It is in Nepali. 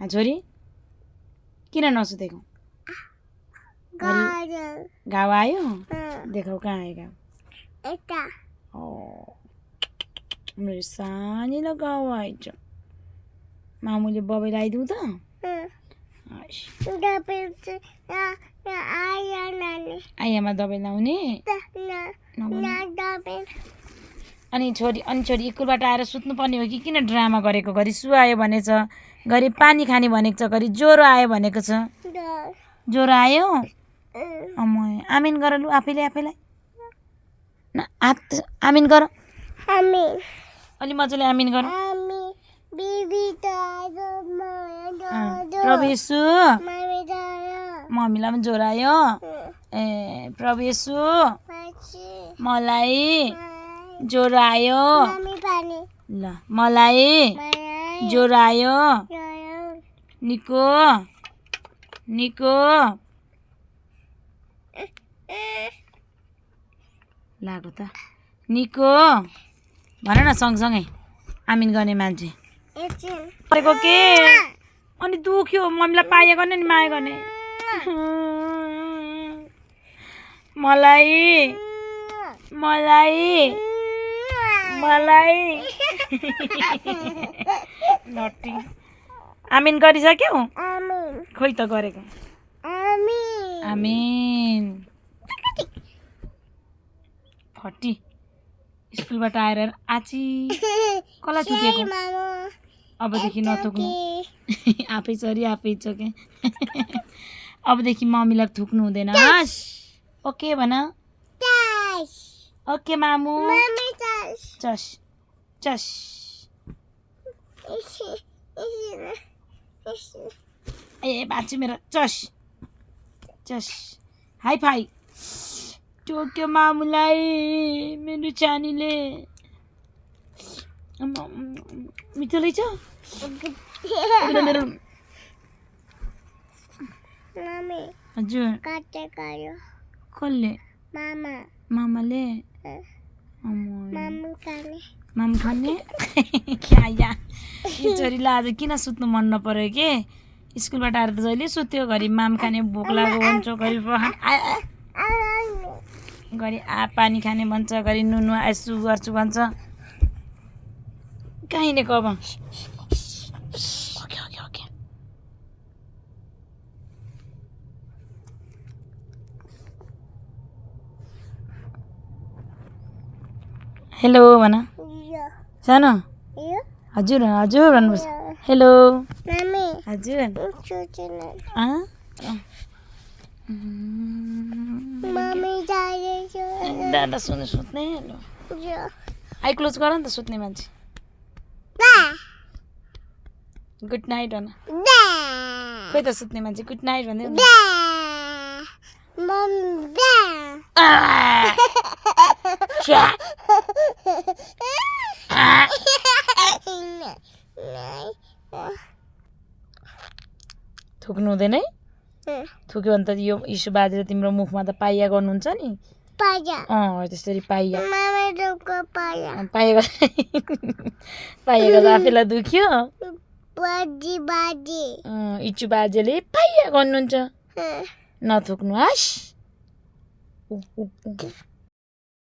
छोरी किन नसुतेको घाउ आयो देखाऊ कहाँ आयो घाउ मेरो सानोलाई घाउ आएछ मामुले बबाई लगाइदिउँ त आइयामा दबाई लाउने अनि छोरी स्कुलबाट आएर सुत्नुपर्ने हो कि किन ड्रामा गरेको घरि सुहायो भनेछ घरि पानी खाने भनेको छ घरि ज्वरो आयो भनेको छ ज्वरो आयो आमिन गर लु आफैलाई न आमिन गर अलि मजाले आमिन गर प्रभु येशू मम्मीलाई पनि ज्वरो आयो ए प्रभु येशू मलाई ज्वरो आयो ल मलाई ज्वरो आयो निको लाग्यो त निको भन न सँगसँगै आमिन गर्ने मान्छे गरेको के अनि दुख्यो मम्मीलाई पाए गर्ने नि माया गर्ने मलाई नटी आमिन गरिसक्यौ खोइ त गरेको आमिन फटी स्कुलबाट आएर आची कसलाई थुकेको अबदेखि नथुक्नु आफै सरी आफै चोके अबदेखि मम्मीलाई थुक्नु हुँदैन ओके भन ओके मामु चस ए बाँच्यो मेरो चस हाई फाई टोक्यो मामुलाई मेरो चानीले मिठो रहेछ मेरो हजुर कसले मामाले माम खाने क्या छोरीलाई आज किन सुत्नु मन नपर्यो के स्कुलबाट आएर त जहिले सुत्यो घरि माम खाने भोक लाग्यो भन्छ घरि घरि पानी खाने भन्छ घरि नुनु आइसु गर्छु भन्छ कहीँ नै कब ओके हेलो भन सानो हजुर भन्नुहोस् हेलो हजुर दादा सुत्ने आई क्लोज गर नि त सुत्ने मान्छे गुड नाइट भन खोइ त सुत्ने मान्छे गुड नाइट भन्दै थुक्नु हुँदैन है थुक्यो भने त यो इसु बाजेर तिम्रो मुखमा त पाइया गर्नुहुन्छ नि त्यसरी पाइया गर्दा आफैलाई दुख्यो इचु बाजेले पाइया गर्नुहुन्छ नथुक्नु हस्